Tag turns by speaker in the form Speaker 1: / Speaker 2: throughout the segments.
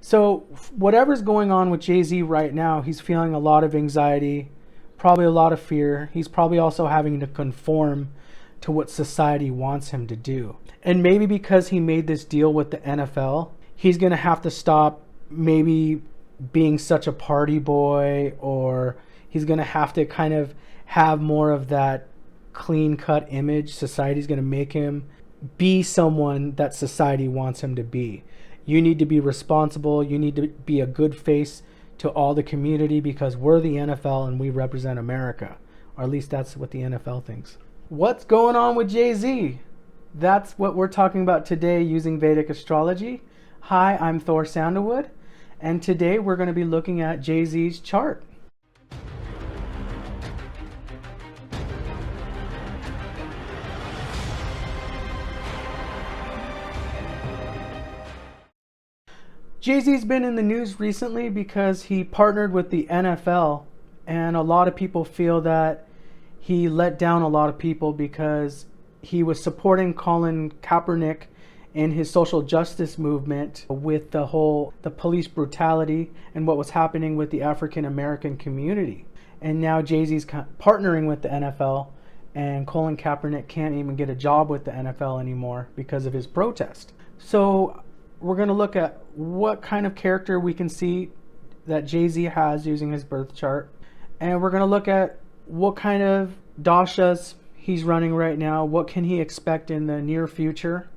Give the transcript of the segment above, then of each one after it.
Speaker 1: So whatever's going on with Jay-Z right now, he's feeling a lot of anxiety, probably a lot of fear. He's probably also having to conform to what society wants him to do. And maybe because he made this deal with the NFL, he's going to have to stop maybe being such a party boy, or he's going to have to kind of have more of that clean-cut image. Society's going to make him be someone that society wants him to be. You need to be responsible. You need to be a good face to all the community because we're the NFL and we represent America. Or at least that's what the NFL thinks. What's going on with Jay-Z? That's what we're talking about today using Vedic astrology. Hi, I'm Thor Sandalwood, and today we're going to be looking at Jay-Z's chart. Jay-Z's been in the news recently because he partnered with the NFL, and a lot of people feel that he let down a lot of people because he was supporting Colin Kaepernick in his social justice movement with the police brutality and what was happening with the African American community. And now Jay-Z's partnering with the NFL, and Colin Kaepernick can't even get a job with the NFL anymore because of his protest. So we're going to look at what kind of character we can see that Jay-Z has using his birth chart. And we're going to look at what kind of dashas he's running right now. What can he expect in the near future?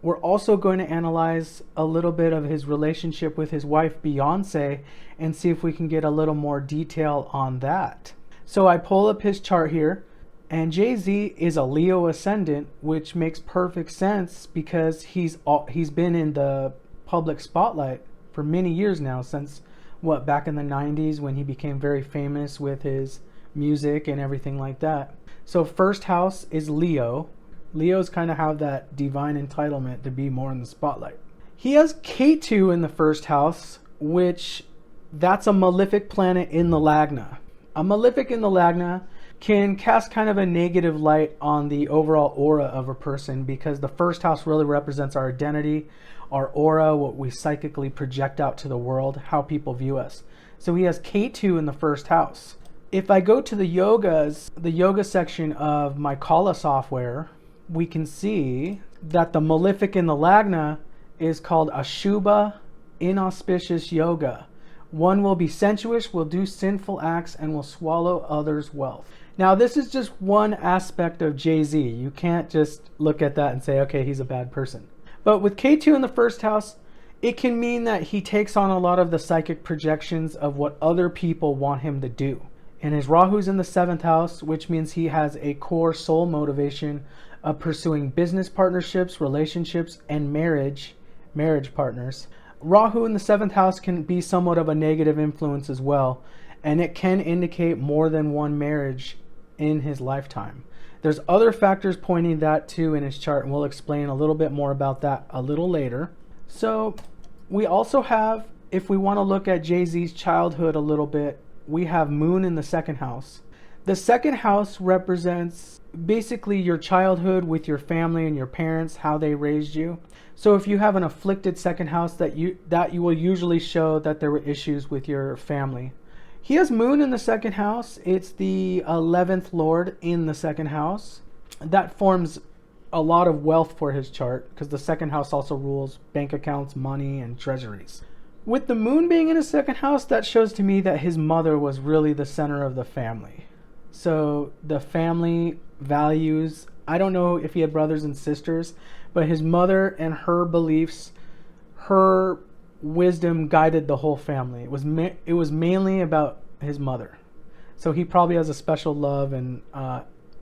Speaker 1: We're also going to analyze a little bit of his relationship with his wife, Beyonce, and see if we can get a little more detail on that. So I pull up his chart here. And Jay-Z is a Leo Ascendant, which makes perfect sense because he's been in the public spotlight for many years now, since back in the 90s when he became very famous with his music and everything like that. So first house is Leo. Leos kind of have that divine entitlement to be more in the spotlight. He has K2 in the first house, which that's a malefic planet in the Lagna. A malefic in the Lagna can cast kind of a negative light on the overall aura of a person because the first house really represents our identity, our aura, what we psychically project out to the world, how people view us. So he has K2 in the first house. If I go to the yoga section of my Kala software, we can see that the malefic in the Lagna is called Ashubha, inauspicious yoga. One will be sensuous, will do sinful acts, and will swallow others' wealth. Now, this is just one aspect of Jay-Z. You can't just look at that and say, okay, he's a bad person. But with K2 in the first house, it can mean that he takes on a lot of the psychic projections of what other people want him to do. And his Rahu's in the 7th house, which means he has a core soul motivation of pursuing business partnerships, relationships, and marriage partners. Rahu in the 7th house can be somewhat of a negative influence as well, and it can indicate more than one marriage in his lifetime. There's other factors pointing that too in his chart, and we'll explain a little bit more about that a little later. So we also have, if we want to look at Jay-Z's childhood a little bit, we have Moon in the 2nd house. The 2nd house represents basically your childhood with your family and your parents, how they raised you. So if you have an afflicted 2nd house, that you will usually show that there were issues with your family. He has Moon in the 2nd house. It's the 11th Lord in the 2nd house. That forms a lot of wealth for his chart because the 2nd house also rules bank accounts, money, and treasuries. With the Moon being in his 2nd house, that shows to me that his mother was really the center of the family. So the family values, I don't know if he had brothers and sisters, but his mother and her beliefs, her wisdom guided the whole family. It was mainly about his mother. So he probably has a special love and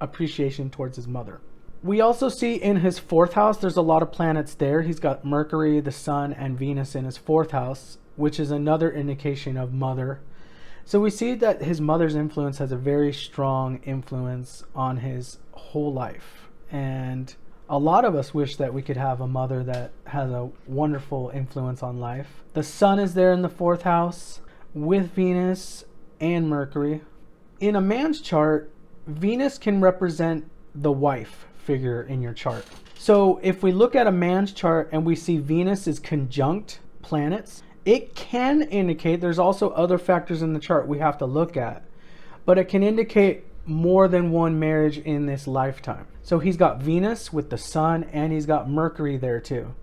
Speaker 1: appreciation towards his mother. We also see in his 4th house, there's a lot of planets there. He's got Mercury, the Sun, and Venus in his 4th house, which is another indication of mother. So we see that his mother's influence has a very strong influence on his whole life. And a lot of us wish that we could have a mother that has a wonderful influence on life. The Sun is there in the 4th house with Venus and Mercury. In a man's chart, Venus can represent the wife figure in your chart. So if we look at a man's chart and we see Venus is conjunct planets, It can indicate, there's also other factors in the chart we have to look at, but it can indicate more than one marriage in this lifetime. So he's got Venus with the sun, and he's got Mercury there too.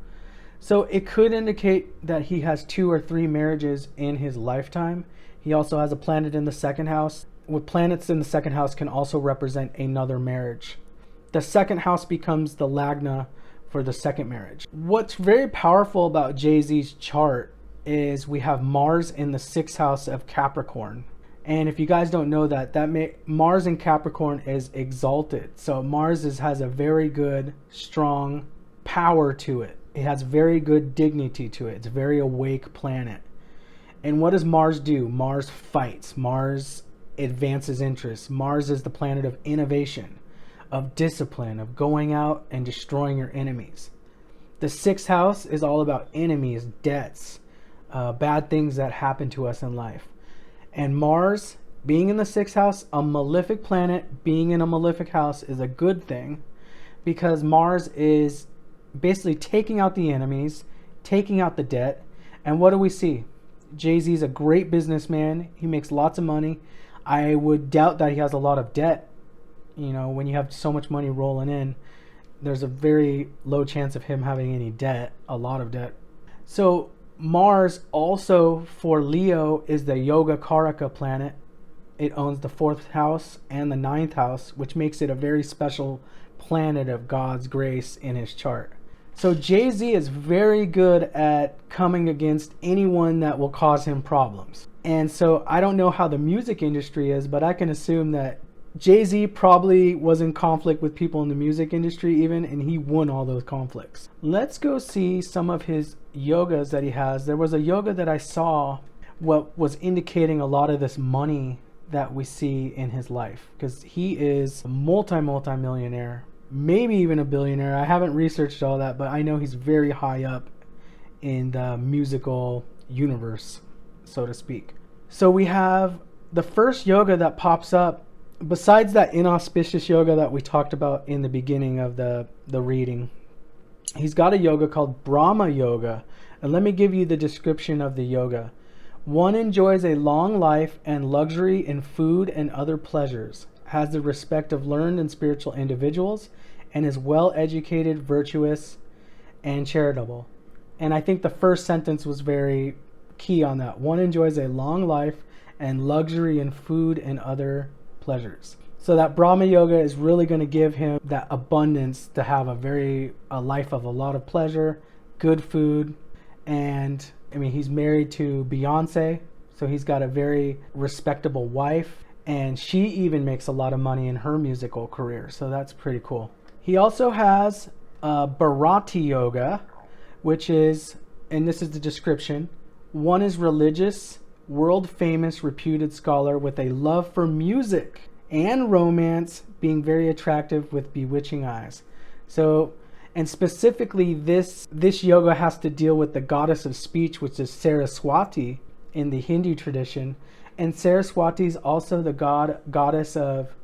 Speaker 1: So it could indicate that he has 2 or 3 marriages in his lifetime. He also has a planet in the second house. With planets in the second house can also represent another marriage. The second house becomes the lagna for the second marriage. What's very powerful about Jay-Z's chart is we have Mars in the 6th house of Capricorn. And if you guys don't know that, Mars in Capricorn is exalted. So Mars has a very good, strong power to it. It has very good dignity to it. It's a very awake planet. And what does Mars do? Mars fights. Mars advances interests. Mars is the planet of innovation, of discipline, of going out and destroying your enemies. The 6th house is all about enemies, debts, bad things that happen to us in life. And Mars being in the 6th house, a malefic planet being in a malefic house, is a good thing, because Mars is basically taking out the enemies, taking out the debt. And what do we see? Jay-Z is a great businessman. He makes lots of money. I would doubt that he has a lot of debt. You know, when you have so much money rolling in, there's a very low chance of him having any debt, a lot of debt. So Mars also for Leo is the Yoga Karaka planet. It owns the 4th house and the 9th house, which makes it a very special planet of God's grace in his chart. So Jay-Z is very good at coming against anyone that will cause him problems. And so I don't know how the music industry is, but I can assume that Jay-Z probably was in conflict with people in the music industry even, and he won all those conflicts. Let's go see some of his yogas that he has. There was a yoga that I saw what was indicating a lot of this money that we see in his life, because he is a multi-millionaire, maybe even a billionaire. I haven't researched all that, but I know he's very high up in the musical universe, so to speak. So we have the first yoga that pops up, besides that inauspicious yoga that we talked about in the beginning of the reading. He's got a yoga called Brahma Yoga. And let me give you the description of the yoga. One enjoys a long life and luxury in food and other pleasures, has the respect of learned and spiritual individuals, and is well educated, virtuous, and charitable. And I think the first sentence was very key on that. One enjoys a long life and luxury in food and other pleasures. So that Brahma Yoga is really going to give him that abundance to have a life of a lot of pleasure, good food, and I mean, he's married to Beyonce, so he's got a very respectable wife, and she even makes a lot of money in her musical career, so that's pretty cool. He also has Bharati Yoga, which is, and this is the description, one is religious, world famous, reputed scholar with a love for music and romance, being very attractive with bewitching eyes. So, and specifically this yoga has to deal with the goddess of speech, which is Saraswati in the Hindu tradition. And Saraswati is also the goddess of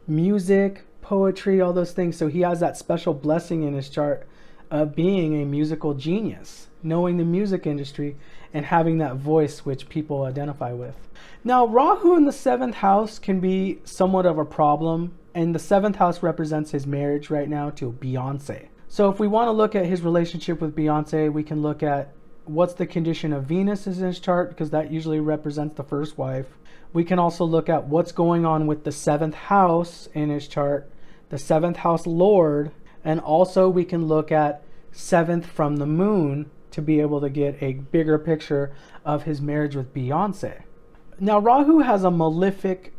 Speaker 1: music, poetry, all those things. So he has that special blessing in his chart of being a musical genius, knowing the music industry and having that voice which people identify with. Now, Rahu in the 7th house can be somewhat of a problem, and the 7th house represents his marriage right now to Beyonce. So if we want to look at his relationship with Beyonce, we can look at what's the condition of Venus in his chart, because that usually represents the first wife. We can also look at what's going on with the 7th house in his chart, the 7th house lord, and also we can look at 7th from the moon to be able to get a bigger picture of his marriage with Beyonce. Now, Rahu has a malefic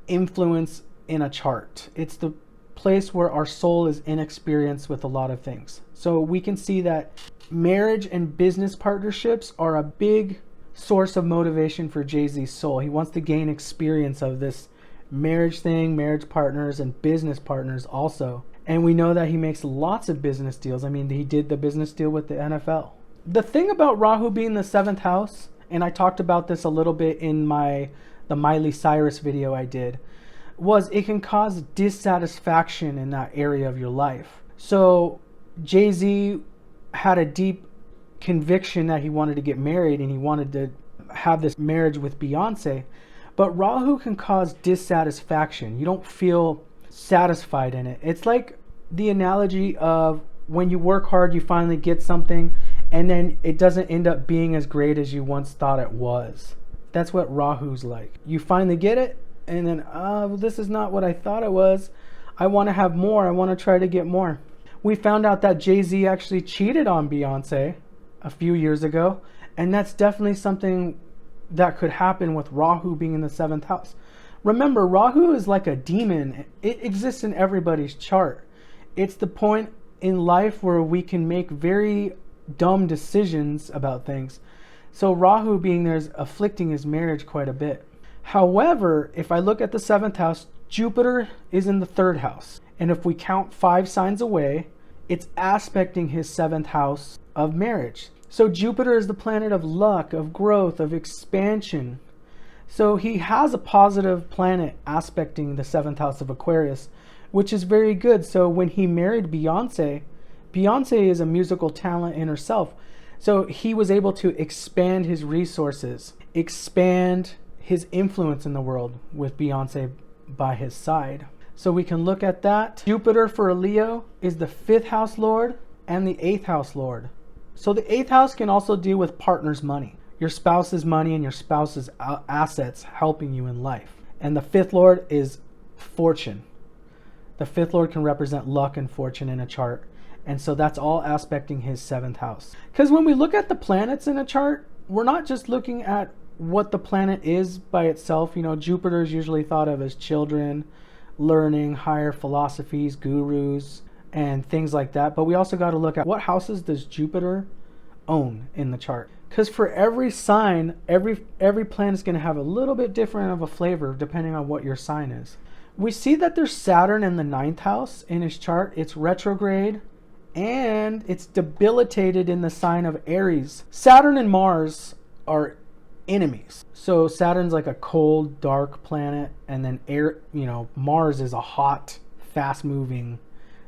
Speaker 1: influence in a chart. It's the place where our soul is inexperienced with a lot of things. So we can see that marriage and business partnerships are a big source of motivation for Jay-Z's soul. He wants to gain experience of this marriage thing, marriage partners, and business partners also. And we know that he makes lots of business deals. I mean, he did the business deal with the NFL. The thing about Rahu being the 7th house, and I talked about this a little bit in the Miley Cyrus video I did, was it can cause dissatisfaction in that area of your life. So Jay-Z had a deep conviction that he wanted to get married and he wanted to have this marriage with Beyonce. But Rahu can cause dissatisfaction. You don't feel satisfied in it. It's like the analogy of when you work hard, you finally get something, and then it doesn't end up being as great as you once thought it was. That's what Rahu's like. You finally get it, and then, this is not what I thought it was. I want to have more. I want to try to get more. We found out that Jay-Z actually cheated on Beyonce a few years ago, and that's definitely something that could happen with Rahu being in the 7th house. Remember, Rahu is like a demon. It exists in everybody's chart. It's the point in life where we can make very dumb decisions about things. So Rahu being there is afflicting his marriage quite a bit. However, if I look at the 7th house, Jupiter is in the 3rd house. And if we count 5 signs away, it's aspecting his 7th house of marriage. So Jupiter is the planet of luck, of growth, of expansion. So he has a positive planet aspecting the 7th house of Aquarius, which is very good. So when he married Beyonce, Beyonce is a musical talent in herself. So he was able to expand his resources, expand his influence in the world with Beyonce by his side. So we can look at that. Jupiter for a Leo is the 5th house lord and the 8th house lord. So the 8th house can also deal with partner's money, your spouse's money and your spouse's assets helping you in life. And the 5th lord is fortune. The 5th lord can represent luck and fortune in a chart. And so that's all aspecting his 7th house. Because when we look at the planets in a chart, we're not just looking at what the planet is by itself. You know, Jupiter is usually thought of as children, learning, higher philosophies, gurus, and things like that. But we also got to look at what houses does Jupiter own in the chart. Because for every sign, every planet is going to have a little bit different of a flavor depending on what your sign is. We see that there's Saturn in the 9th house in his chart. It's retrograde and it's debilitated in the sign of Aries. Saturn and Mars are enemies. So Saturn's like a cold, dark planet, and then Mars is a hot, fast-moving.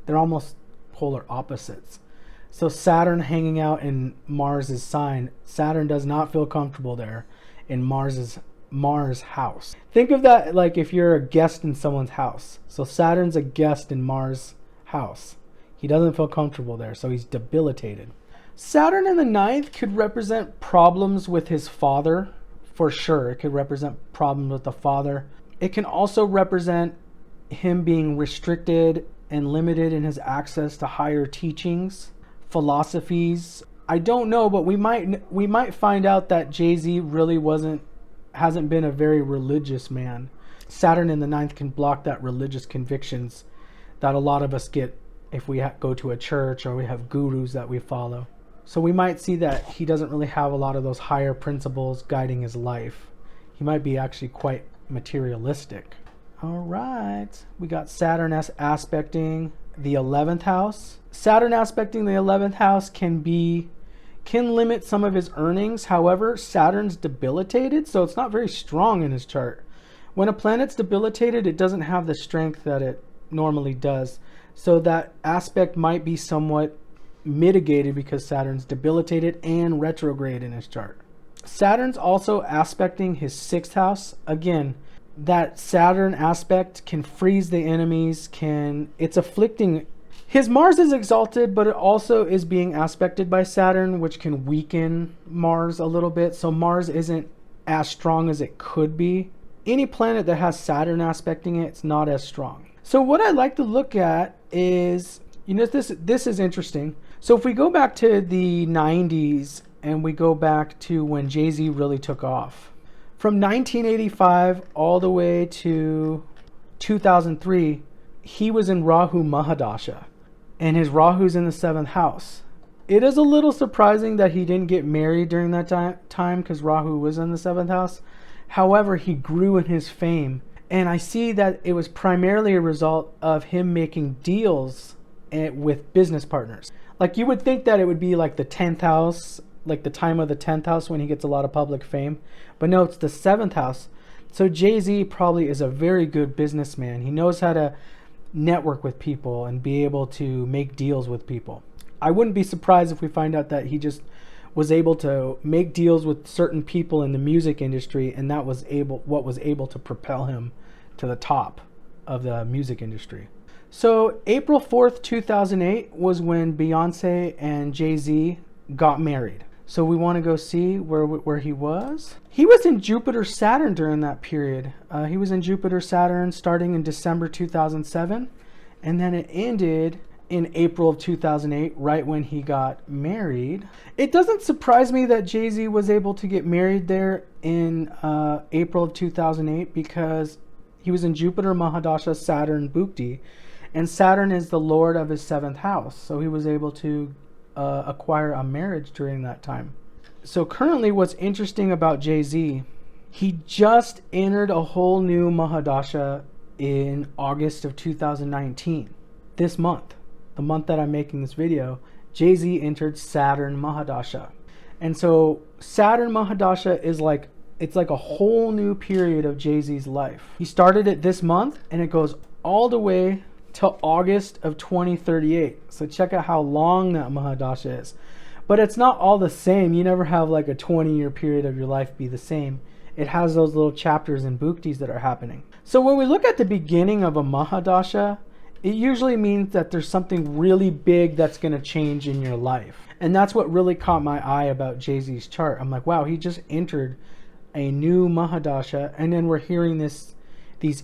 Speaker 1: They're almost polar opposites. So Saturn hanging out in Mars's sign, Saturn does not feel comfortable there in Mars house. Think of that like if you're a guest in someone's house. So Saturn's a guest in Mars house. He doesn't feel comfortable there, so he's debilitated. Saturn in the 9th could represent problems with his father, for sure. It could represent problems with the father. It can also represent him being restricted and limited in his access to higher teachings, philosophies. I don't know, but we might find out that Jay-Z really hasn't been a very religious man. Saturn in the 9th can block that religious convictions that a lot of us get if we go to a church or we have gurus that we follow. So we might see that he doesn't really have a lot of those higher principles guiding his life. He might be actually quite materialistic. All right, we got Saturn aspecting the 11th house. Saturn aspecting the 11th house can limit some of his earnings. However, Saturn's debilitated, so it's not very strong in his chart. When a planet's debilitated, it doesn't have the strength that it normally does. So that aspect might be somewhat mitigated because Saturn's debilitated and retrograde in his chart. Saturn's also aspecting his 6th house. Again, that Saturn aspect can freeze the enemies, it's afflicting. His Mars is exalted, but it also is being aspected by Saturn, which can weaken Mars a little bit. So Mars isn't as strong as it could be. Any planet that has Saturn aspecting it, it's not as strong. So what I like to look at is, this is interesting. So if we go back to the 90s and we go back to when Jay-Z really took off, from 1985 all the way to 2003, he was in Rahu Mahadasha, and his Rahu's in the 7th house. It is a little surprising that he didn't get married during that time because Rahu was in the 7th house. However, he grew in his fame, and I see that it was primarily a result of him making deals with business partners. Like, you would think that it would be like the 10th house, like the time of the 10th house when he gets a lot of public fame. But no, it's the 7th house. So Jay-Z probably is a very good businessman. He knows how to network with people and be able to make deals with people. I wouldn't be surprised if we find out that he just was able to make deals with certain people in the music industry, and that was what was able to propel him to the top of the music industry. So April 4th, 2008 was when Beyonce and Jay-Z got married. So we want to go see where he was. He was in Jupiter Saturn during that period. He was in Jupiter Saturn starting in December 2007, and then it ended in April of 2008, right when he got married. It doesn't surprise me that Jay-Z was able to get married there in April of 2008, because he was in Jupiter Mahadasha Saturn Bhukti, and Saturn is the lord of his 7th house. So he was able to acquire a marriage during that time. So currently what's interesting about Jay-Z, he just entered a whole new Mahadasha in August of 2019. This month, the month that I'm making this video, Jay-Z entered Saturn Mahadasha. And so Saturn Mahadasha is like, it's like a whole new period of Jay-Z's life. He started it this month, and it goes all the way till August of 2038. So check out how long that Mahadasha is. But it's not all the same. You never have like a 20-year period of your life be the same. It has those little chapters and bhuktis that are happening. So when we look at the beginning of a Mahadasha, it usually means that there's something really big that's going to change in your life. And that's what really caught my eye about Jay-Z's chart. I'm like, wow, he just entered a new Mahadasha, and then we're hearing these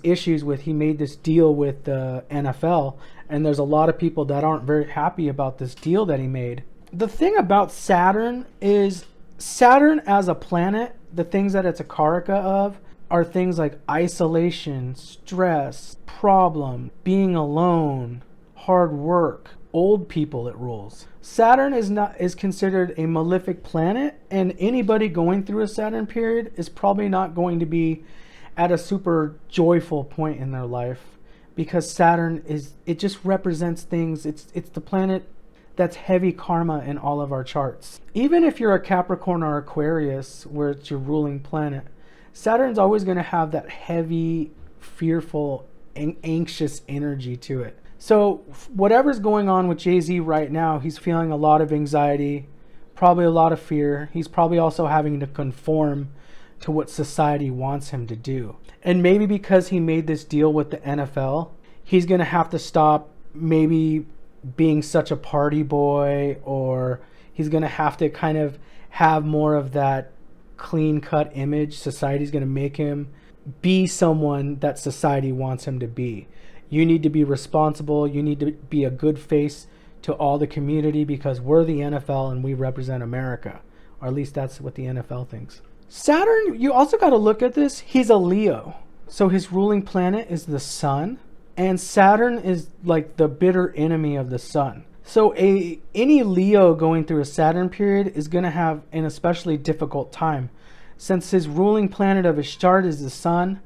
Speaker 1: issues with, he made this deal with the NFL, and there's a lot of people that aren't very happy about this deal that he made. The thing about Saturn is, Saturn as a planet, the things that it's a karaka of are things like isolation, stress, problem, being alone, hard work, old people it rules. Saturn is considered a malefic planet, and anybody going through a Saturn period is probably not going to be at a super joyful point in their life, because Saturn it just represents things. It's the planet that's heavy karma in all of our charts. Even if you're a Capricorn or Aquarius, where it's your ruling planet, Saturn's always going to have that heavy, fearful, anxious energy to it. So whatever's going on with Jay-Z right now, he's feeling a lot of anxiety, probably a lot of fear. He's probably also having to conform to what society wants him to do. And maybe because he made this deal with the NFL, he's going to have to stop maybe being such a party boy, or he's going to have to kind of have more of that clean-cut image. Society's going to make him be someone that society wants him to be. You need to be responsible. You need to be a good face to all the community, because we're the NFL and we represent America. Or at least that's what the NFL thinks. Saturn, you also got to look at this. He's a Leo. So his ruling planet is the sun. And Saturn is like the bitter enemy of the sun. So any Leo going through a Saturn period is going to have an especially difficult time, since his ruling planet of his chart is the sun,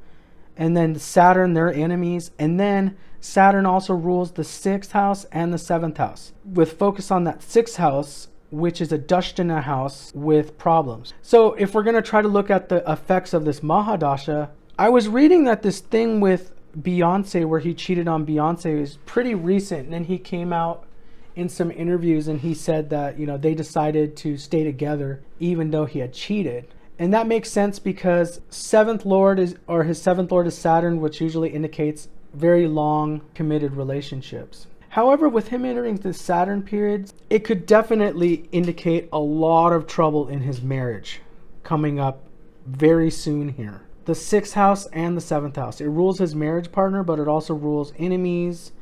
Speaker 1: and then Saturn, they're enemies. And then Saturn also rules the 6th house and the 7th house, with focus on that 6th house, which is a Dashtana house with problems. So if we're going to try to look at the effects of this Mahadasha, I was reading that this thing with Beyonce, where he cheated on Beyonce, is pretty recent. And then he came out in some interviews and he said that, you know, they decided to stay together even though he had cheated. And that makes sense, because his 7th lord is Saturn, which usually indicates very long committed relationships. However, with him entering the Saturn periods, it could definitely indicate a lot of trouble in his marriage coming up very soon here. The 6th house and the 7th house. It rules his marriage partner, but it also rules enemies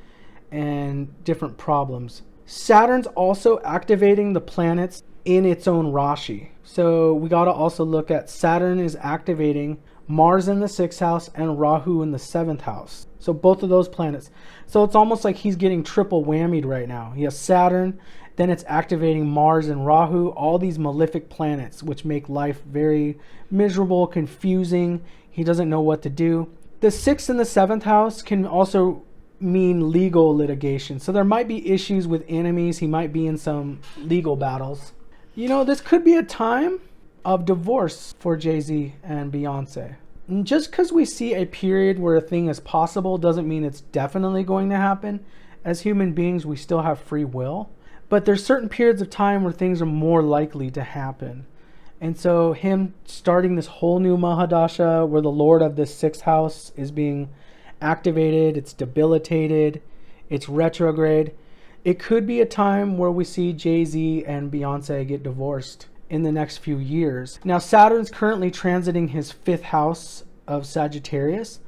Speaker 1: and different problems. Saturn's also activating the planets in its own Rashi. So we got to also look at Saturn is activating Mars in the 6th house and Rahu in the 7th house. So both of those planets. So it's almost like he's getting triple whammied right now. He has Saturn, then it's activating Mars and Rahu, all these malefic planets, which make life very miserable, confusing. He doesn't know what to do. The 6th and the 7th house can also mean legal litigation. So there might be issues with enemies. He might be in some legal battles. You know, this could be a time of divorce for Jay-Z and Beyonce. And just because we see a period where a thing is possible doesn't mean it's definitely going to happen. As human beings, we still have free will. But there's certain periods of time where things are more likely to happen. And so him starting this whole new Mahadasha where the Lord of the sixth house is being activated, it's debilitated, it's retrograde. It could be a time where we see Jay-Z and Beyonce get divorced in the next few years. Now, Saturn's currently transiting his fifth house of Sagittarius,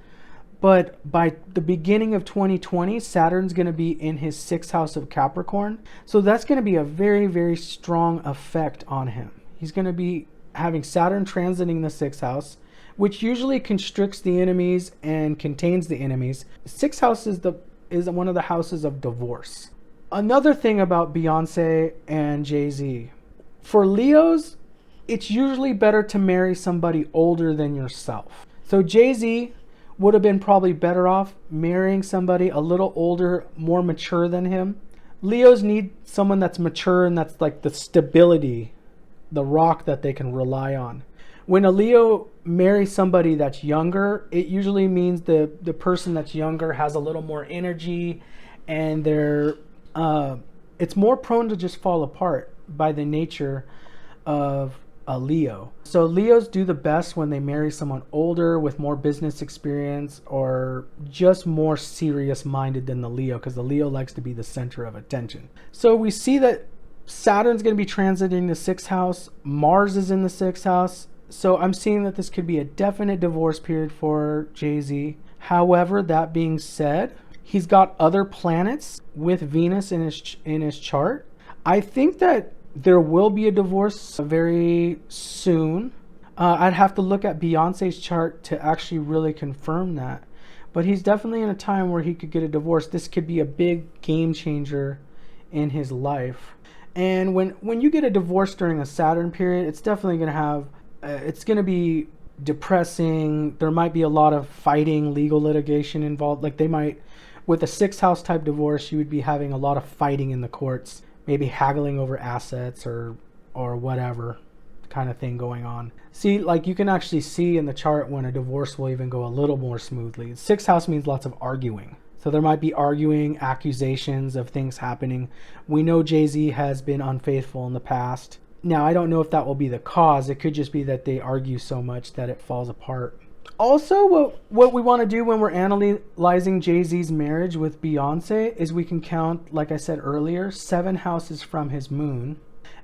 Speaker 1: but by the beginning of 2020, Saturn's going to be in his sixth house of Capricorn. So that's going to be a very, very strong effect on him. He's going to be having Saturn transiting the sixth house, which usually constricts the enemies and contains the enemies. Sixth house is one of the houses of divorce. Another thing about Beyonce and Jay-Z, for Leos, it's usually better to marry somebody older than yourself. So Jay-Z would have been probably better off marrying somebody a little older, more mature than him. Leos need someone that's mature and that's like the stability, the rock that they can rely on. When a Leo marries somebody that's younger, it usually means the person that's younger has a little more energy, and it's more prone to just fall apart by the nature of a Leo. So Leos do the best when they marry someone older with more business experience or just more serious minded than the Leo, because the Leo likes to be the center of attention. So we see that Saturn's going to be transiting the sixth house. Mars is in the sixth house. So I'm seeing that this could be a definite divorce period for Jay-Z. However, that being said, he's got other planets with Venus in his chart. I think that there will be a divorce very soon. I'd have to look at Beyonce's chart to actually really confirm that. But he's definitely in a time where he could get a divorce. This could be a big game changer in his life. And when you get a divorce during a Saturn period, it's definitely going to have, it's going to be depressing. There might be a lot of fighting, legal litigation involved. Like they might, with a sixth house type divorce, you would be having a lot of fighting in the courts. Maybe haggling over assets or whatever kind of thing going on. See, like you can actually see in the chart when a divorce will even go a little more smoothly. Sixth house means lots of arguing. So there might be arguing, accusations of things happening. We know Jay-Z has been unfaithful in the past. Now, I don't know if that will be the cause. It could just be that they argue so much that it falls apart. Also, what we want to do when we're analyzing Jay-Z's marriage with Beyonce is we can count, like I said earlier, 7 houses from his moon.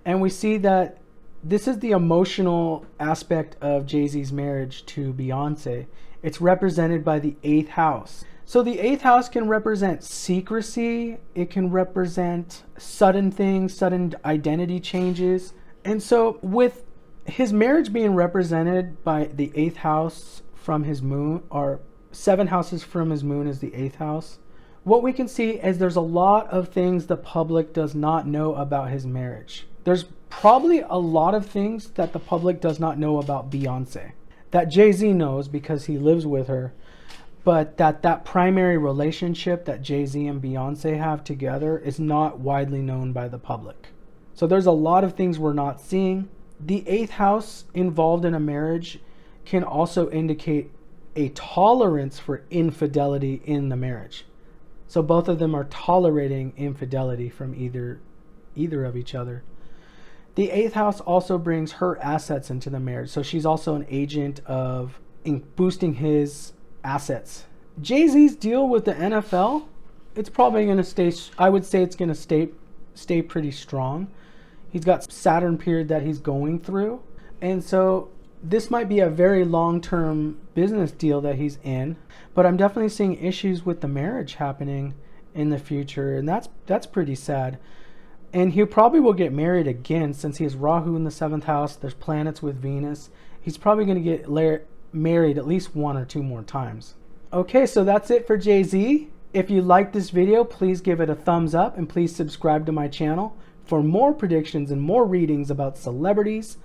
Speaker 1: And we see that this is the emotional aspect of Jay-Z's marriage to Beyonce. It's represented by the 8th house. So the 8th house can represent secrecy. It can represent sudden things, sudden identity changes. And so with his marriage being represented by the 8th house from his moon, or 7 houses from his moon is the 8th house, what we can see is there's a lot of things the public does not know about his marriage. There's probably a lot of things that the public does not know about Beyonce that Jay-Z knows because he lives with her, but that primary relationship that Jay-Z and Beyonce have together is not widely known by the public. So there's a lot of things we're not seeing. The 8th house involved in a marriage can also indicate a tolerance for infidelity in the marriage. So both of them are tolerating infidelity from either of each other. The 8th house also brings her assets into the marriage. So she's also an agent of boosting his assets. Jay-Z's deal with the NFL, it's probably going to stay, I would say it's going to stay pretty strong. He's got Saturn period that he's going through. And so this might be a very long-term business deal that he's in, but I'm definitely seeing issues with the marriage happening in the future, and that's pretty sad. And he probably will get married again since he has Rahu in the 7th house. There's planets with Venus. He's probably going to get married at least 1 or 2 more times. Okay, so that's it for Jay-Z. If you liked this video, please give it a thumbs up and please subscribe to my channel for more predictions and more readings about celebrities,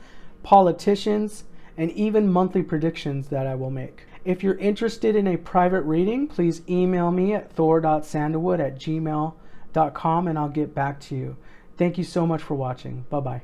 Speaker 1: politicians, and even monthly predictions that I will make. If you're interested in a private reading, please email me at thor.sandalwood@gmail.com and I'll get back to you. Thank you so much for watching. Bye-bye.